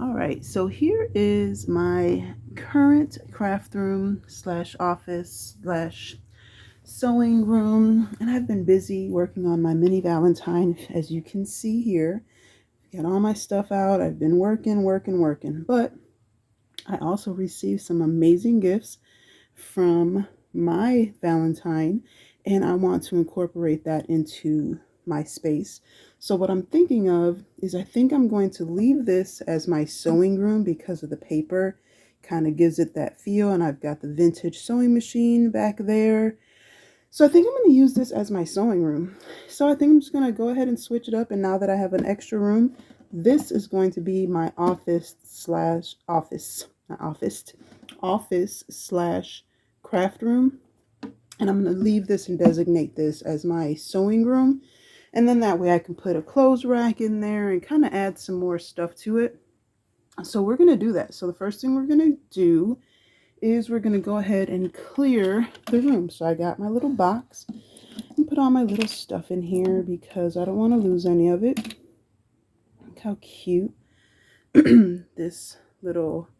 All right, so here is my current craft room slash office slash sewing room, and I've been busy working on my mini Valentine, as you can see here. Got all my stuff out. I've been working, but I also received some amazing gifts from my Valentine, and I want to incorporate that into my space. So what I'm thinking of is I think I'm going to leave this as my sewing room because of the paper. Kind of gives it that feel, and I've got the vintage sewing machine back there. So I think I'm going to use this as my sewing room. So I think I'm just going to go ahead and switch it up, and now that I have an extra room, this is going to be my office slash craft room. And I'm going to leave this and designate this as my sewing room. And then that way I can put a clothes rack in there and kind of add some more stuff to it. So we're going to do that. So the first thing we're going to do is we're going to go ahead and clear the room. So I got my little box and put all my little stuff in here because I don't want to lose any of it. Look how cute this little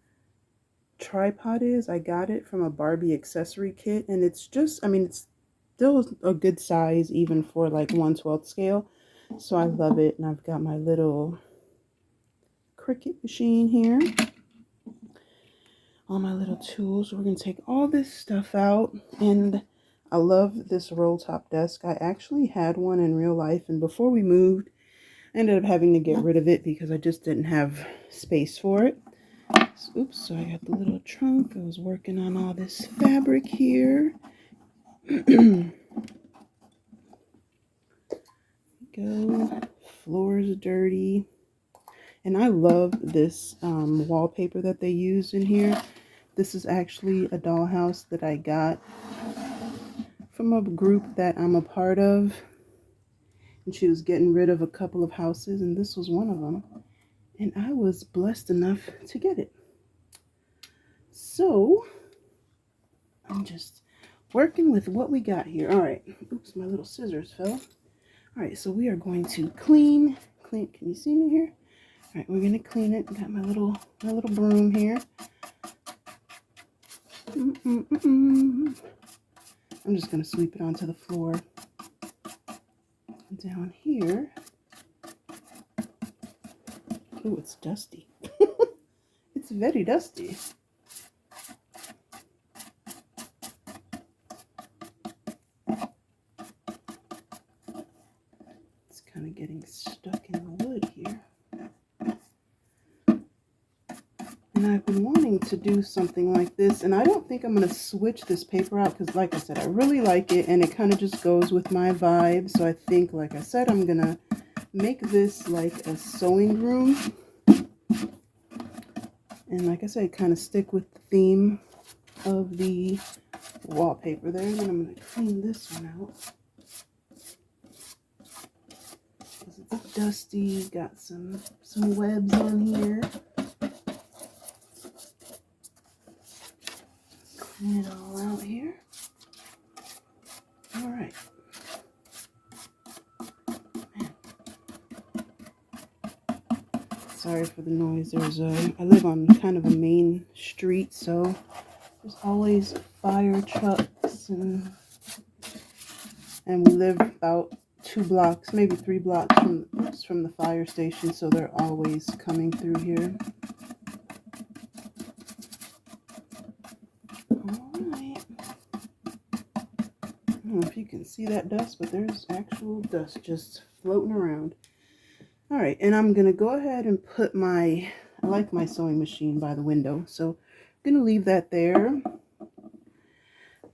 tripod is. I got it from a Barbie accessory kit, and it's just, I mean, it's still a good size even for like 1/12 scale. So I love it. And I've got my little Cricut machine here. All my little tools. We're going to take all this stuff out, and I love this roll top desk. I actually had one in real life, and before we moved, I ended up having to get rid of it because I just didn't have space for it. So, oops, so I got the little trunk. I was working on all this fabric here. Go. Floor is dirty. And I love this wallpaper that they use in here. This is actually a dollhouse that I got from a group that I'm a part of. And she was getting rid of a couple of houses, and this was one of them. And I was blessed enough to get it. So, I'm just working with what we got here. All right. Oops, my little scissors fell. All right, so we are going to clean. Can you see me here? All right, we're going to clean it. Got my little broom here. I'm just going to sweep it onto the floor. Down here. Oh, it's dusty. It's very dusty. It's kind of getting stuck in the wood here. And I've been wanting to do something like this, and I don't think I'm going to switch this paper out because, like I said, I really like it, and it kind of just goes with my vibe. So I think, like I said, I'm going to make this like a sewing room. And like I said, kind of stick with the theme of the wallpaper there. And then I'm going to clean this one out. It's dusty, got some webs on here. Clean it all out here. All right. Sorry for the noise. I live on kind of a main street, so there's always fire trucks, and we live about 2 blocks, maybe 3 blocks from the fire station, so they're always coming through here. Alright. I don't know if you can see that dust, but there's actual dust just floating around. Alright, and I'm going to go ahead and put I like my sewing machine by the window, so I'm going to leave that there.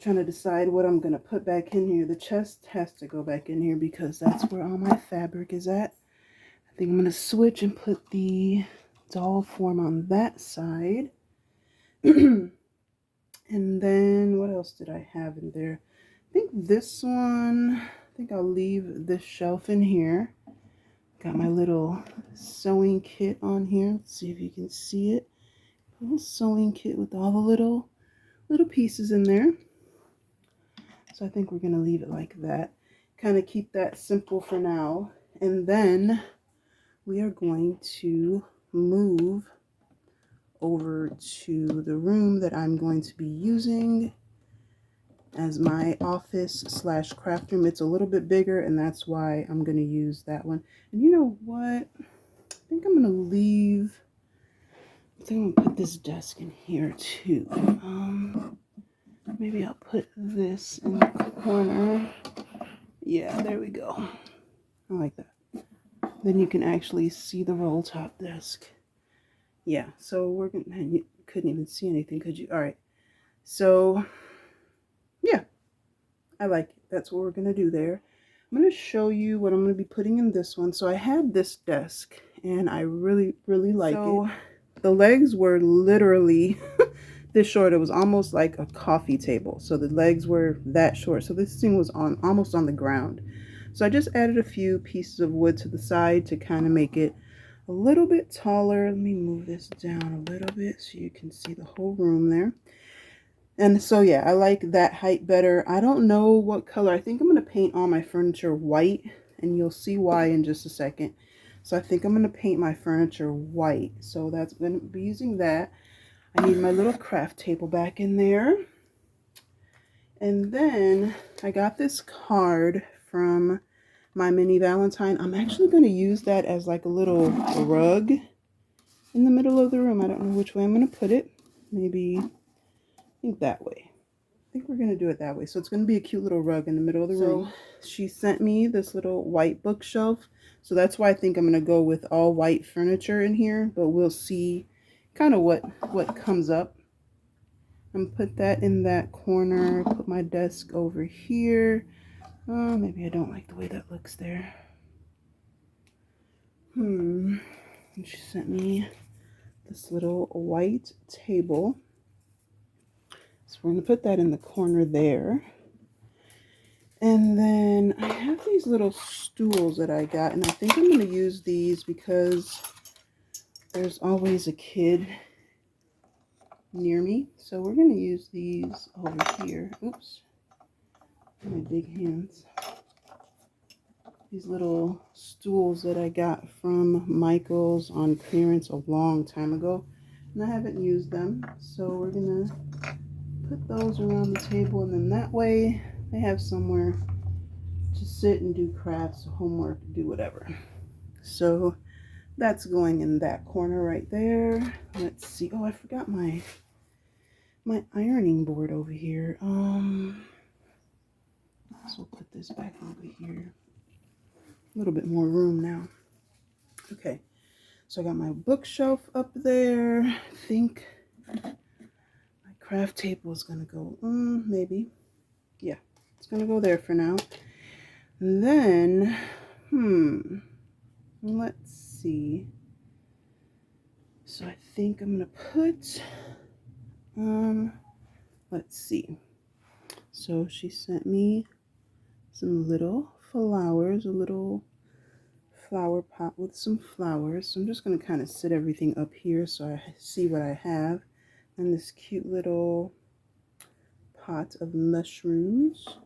Trying to decide what I'm going to put back in here. The chest has to go back in here because that's where all my fabric is at. I think I'm going to switch and put the doll form on that side. And then what else did I have in there? I think this one, I think I'll leave this shelf in here. Got my little sewing kit on here. Let's see if you can see it. A little sewing kit with all the little pieces in there. So I think we're going to leave it like that. Kind of keep that simple for now. And then we are going to move over to the room that I'm going to be using as my office slash craft room. It's a little bit bigger, and that's why I'm going to use that one. And you know what? I think I'm going to leave, I think I'm going to put this desk in here too. Maybe I'll put this in the corner. Yeah, there we go. I like that. Then you can actually see the roll top desk. Yeah, so we're gonna, you couldn't even see anything, could you? All right. So yeah, I like it. That's what we're gonna do there. I'm gonna show you what I'm gonna be putting in this one. So I had this desk and I really like it. The legs were literally this short. It was almost like a coffee table. So the legs were that short. So this thing was on almost on the ground. So I just added a few pieces of wood to the side to kind of make it a little bit taller. Let me move this down a little bit so you can see the whole room there. And so yeah, I like that height better. I don't know what color. I think I'm going to paint all my furniture white, and you'll see why in just a second. So I think I'm going to paint my furniture white. So that's going to be using that. I need my little craft table back in there. And then I got this card from my mini Valentine. I'm actually going to use that as like a little rug in the middle of the room. I don't know which way I'm going to put it. Maybe, I think that way. I think we're going to do it that way. So it's going to be a cute little rug in the middle of the room. She sent me this little white bookshelf. So that's why I think I'm going to go with all white furniture in here. But we'll see kind of what comes up. I'm going to put that in that corner. Put my desk over here. Maybe I don't like the way that looks there. And she sent me this little white table. So we're going to put that in the corner there. And then I have these little stools that I got, and I think I'm going to use these because there's always a kid near me. So we're going to use these over here. Oops. My big hands. These little stools that I got from Michael's on clearance a long time ago, and I haven't used them. So we're going to put those around the table, and then that way they have somewhere to sit and do crafts, homework, do whatever. So that's going in that corner right there. Let's see. Oh, I forgot my ironing board over here. So we'll put this back over here. A little bit more room now. Okay, so I got my bookshelf up there. I think my craft table is gonna go, maybe. Yeah, it's gonna go there for now. And then, let's see. So I think I'm gonna put, let's see. So she sent me some little flowers, a little flower pot with some flowers. So I'm just going to kind of sit everything up here so I see what I have. And this cute little pot of mushrooms.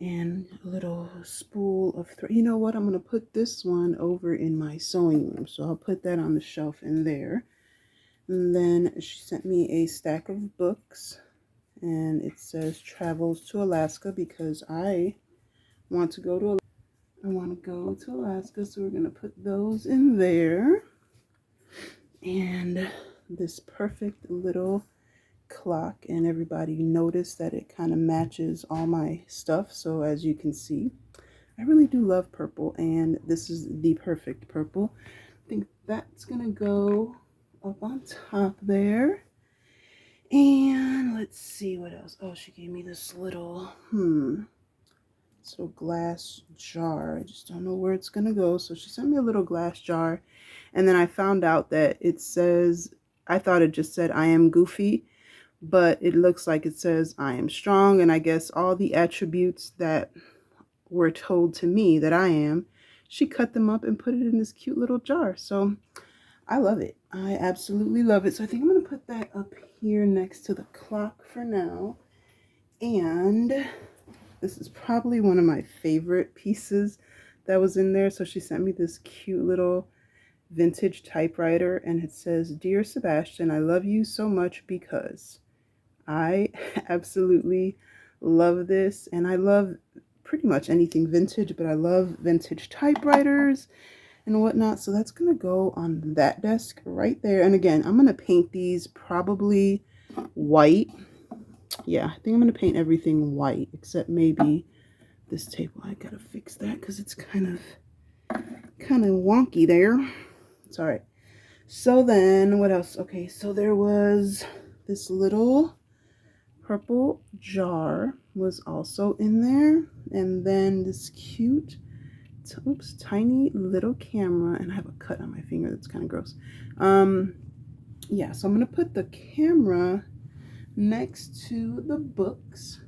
And a little spool of you know what? I'm going to put this one over in my sewing room. So I'll put that on the shelf in there. And then she sent me a stack of books. And it says Travels to Alaska because I want to go to Alaska, so we're going to put those in there. And this perfect little clock, and everybody noticed that it kind of matches all my stuff. So as you can see, I really do love purple, and this is the perfect purple. I think that's going to go up on top there. And let's see what else. Oh, she gave me this little, glass jar. I just don't know where it's gonna go. So she sent me a little glass jar, and then I found out that it says, I thought it just said I am goofy, but it looks like it says I am strong. And I guess all the attributes that were told to me that I am, she cut them up and put it in this cute little jar. So I love it. I absolutely love it. So I think I'm gonna put that up here next to the clock for now. And this is probably one of my favorite pieces that was in there. So she sent me this cute little vintage typewriter, and it says, "Dear Sebastian, I love you so much because." I absolutely love this, and I love pretty much anything vintage, but I love vintage typewriters and whatnot. So that's gonna go on that desk right there. And again, I'm gonna paint these probably white. Yeah, I think I'm gonna paint everything white except maybe this table. I gotta fix that because it's kind of wonky there. It's all right. So then what else? Okay, so there was this little purple jar was also in there, and then this cute tiny little camera, and I have a cut on my finger that's kind of gross. Yeah, so I'm gonna put the camera next to the books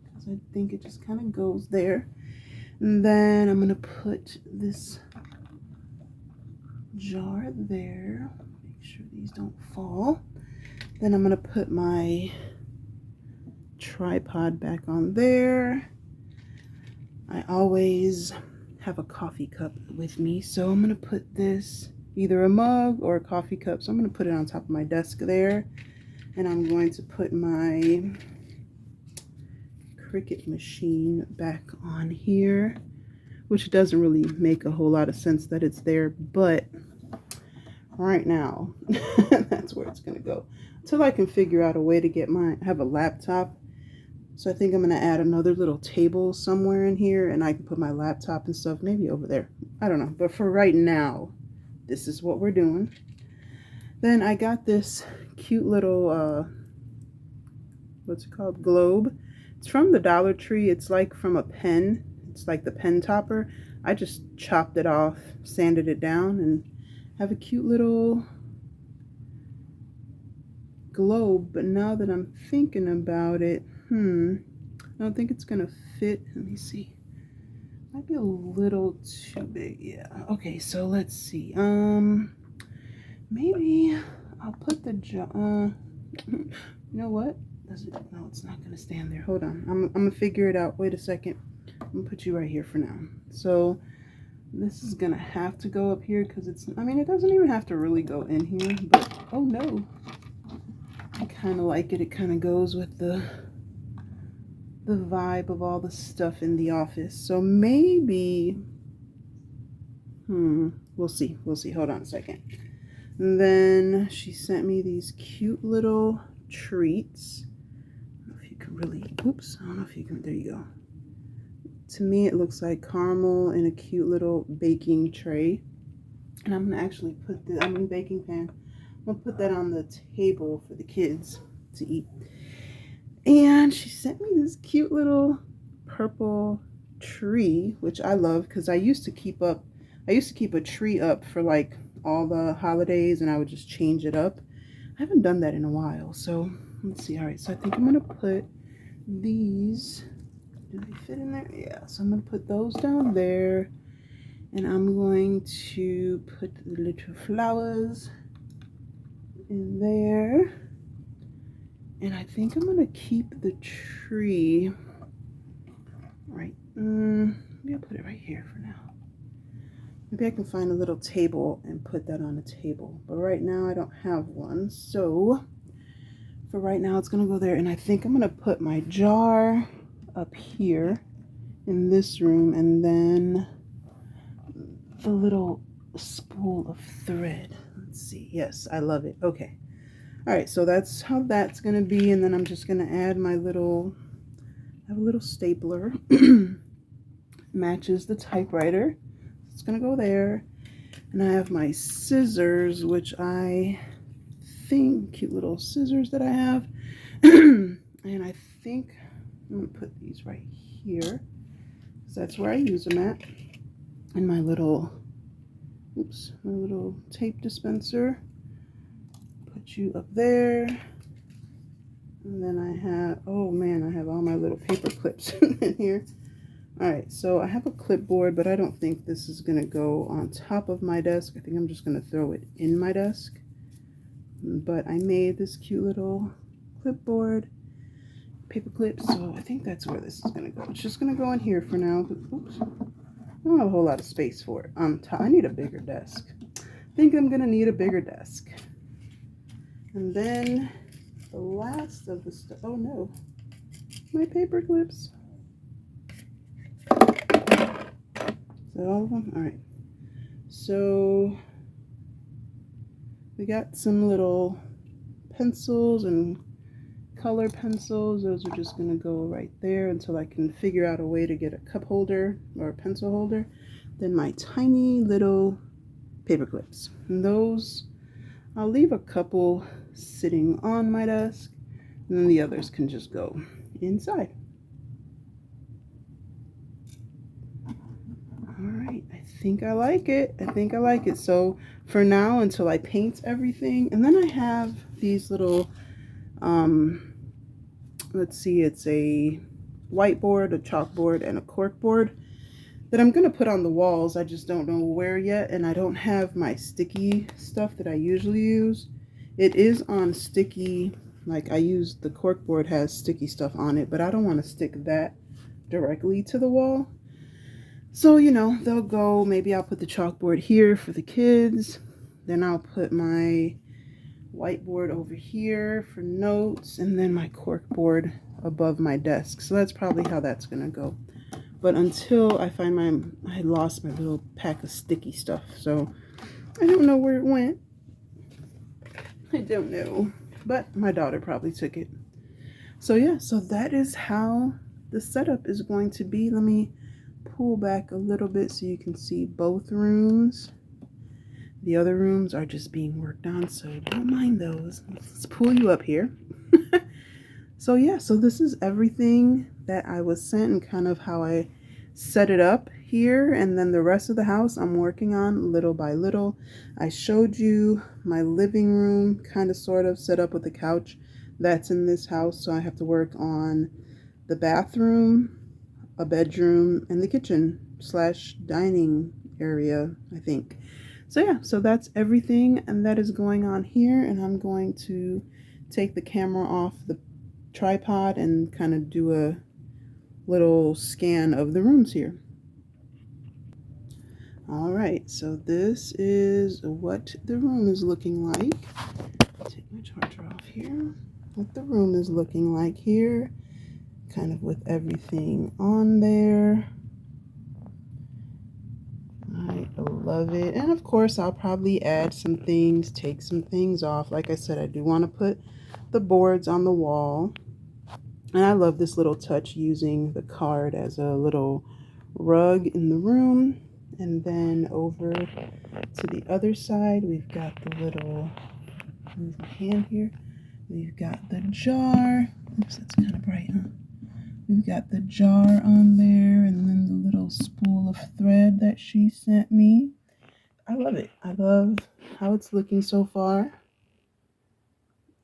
because I think it just kind of goes there. And then I'm gonna put this jar there, make sure these don't fall. Then I'm gonna put my tripod back on there. I always have a coffee cup with me, so I'm gonna put this, either a mug or a coffee cup, so I'm gonna put it on top of my desk there. And I'm going to put my Cricut machine back on here, which doesn't really make a whole lot of sense that it's there, but right now that's where it's gonna go until I can figure out a way to get I have a laptop, so I think I'm gonna add another little table somewhere in here, and I can put my laptop and stuff maybe over there. I don't know, but for right now, this is what we're doing. Then I got this cute little what's it called, globe. It's from the Dollar Tree. It's like from a pen. It's like the pen topper. I just chopped it off, sanded it down, and have a cute little globe. But now that I'm thinking about it, I don't think it's gonna fit. Let me see. Might be a little too big. Yeah. Okay, so let's see. Maybe I'll put the you know what? No, it's not gonna stand there. Hold on. I'm gonna figure it out. Wait a second. I'm gonna put you right here for now. So this is gonna have to go up here because it doesn't even have to really go in here, but oh no. I kind of like it. It kind of goes with the vibe of all the stuff in the office. So maybe we'll see. Hold on a second. And then she sent me these cute little treats. I don't know if you can really, I don't know if you can, there you go. To me, it looks like caramel in a cute little baking tray. And I'm gonna actually put baking pan. I'm gonna put that on the table for the kids to eat. And she sent me this cute little purple tree, which I love because I used to keep a tree up for like all the holidays, and I would just change it up. I haven't done that in a while, so let's see. All right, so I think I'm gonna put these. Do they fit in there? Yeah, so I'm gonna put those down there, and I'm going to put the little flowers in there, and I think I'm gonna keep the tree right. Maybe I'll put it right here for now. Maybe I can find a little table and put that on a table, but right now I don't have one, so for right now it's gonna go there. And I think I'm gonna put my jar up here in this room, and then the little spool of thread. Let's see. Yes, I love it. Okay. All right, so that's how that's gonna be. And then I'm just gonna add my little, I have a little stapler matches the typewriter. It's gonna go there. And I have my scissors, which I think, cute little scissors that I have. And I think I'm gonna put these right here, because that's where I use them at. And my little, my little tape dispenser. Put you up there. And then I have, oh man, I have all my little paper clips in here. All right, so I have a clipboard, but I don't think this is gonna go on top of my desk. I think I'm just gonna throw it in my desk. But I made this cute little clipboard, paper clips, so I think that's where this is gonna go. It's just gonna go in here for now. Oops, I don't have a whole lot of space for it. I need a bigger desk. think I'm gonna need a bigger desk. And then the last of the stuff, oh no, my paper clips. Is that all of them? All right. So we got some little pencils and color pencils. Those are just gonna go right there until I can figure out a way to get a cup holder or a pencil holder. Then my tiny little paper clips. And those, I'll leave a couple sitting on my desk, and then the others can just go inside. All right, I think I like it. I think I like it. So for now, until I paint everything, and then I have these little, let's see, it's a whiteboard, a chalkboard, and a corkboard that I'm gonna put on the walls. I just don't know where yet, and I don't have my sticky stuff that I usually use. It is on sticky, like I use the corkboard has sticky stuff on it, but I don't want to stick that directly to the wall. So, you know, they'll go, maybe I'll put the chalkboard here for the kids. Then I'll put my whiteboard over here for notes, and then my corkboard above my desk. So that's probably how that's gonna go. But until I find I lost my little pack of sticky stuff, so I don't know where it went. I don't know, but my daughter probably took it. So yeah, so that is how the setup is going to be. Let me pull back a little bit so you can see both rooms. The other rooms are just being worked on, so don't mind those. Let's pull you up here. So yeah, so this is everything that I was sent and kind of how I set it up here, and then the rest of the house I'm working on little by little. I showed you my living room kind of sort of set up with the couch that's in this house, so I have to work on the bathroom, a bedroom, and the kitchen / dining area, I think. So yeah, so that's everything, and that is going on here, and I'm going to take the camera off the tripod and kind of do a little scan of the rooms here. All right, so this is what the room is looking like. Take my charger off here. What the room is looking like here, kind of with everything on there. I love it. And of course, I'll probably add some things, take some things off. Like I said, I do want to put the boards on the wall. And I love this little touch using the card as a little rug in the room. And then over to the other side, we've got the little, move my hand here. We've got the jar. Oops, that's kind of bright, huh? We've got the jar on there, and then the little spool of thread that she sent me. I love it. I love how it's looking so far.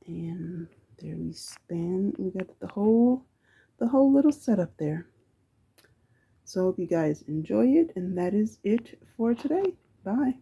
And there we span. We got the whole little setup there. So I hope you guys enjoy it, and that is it for today. Bye.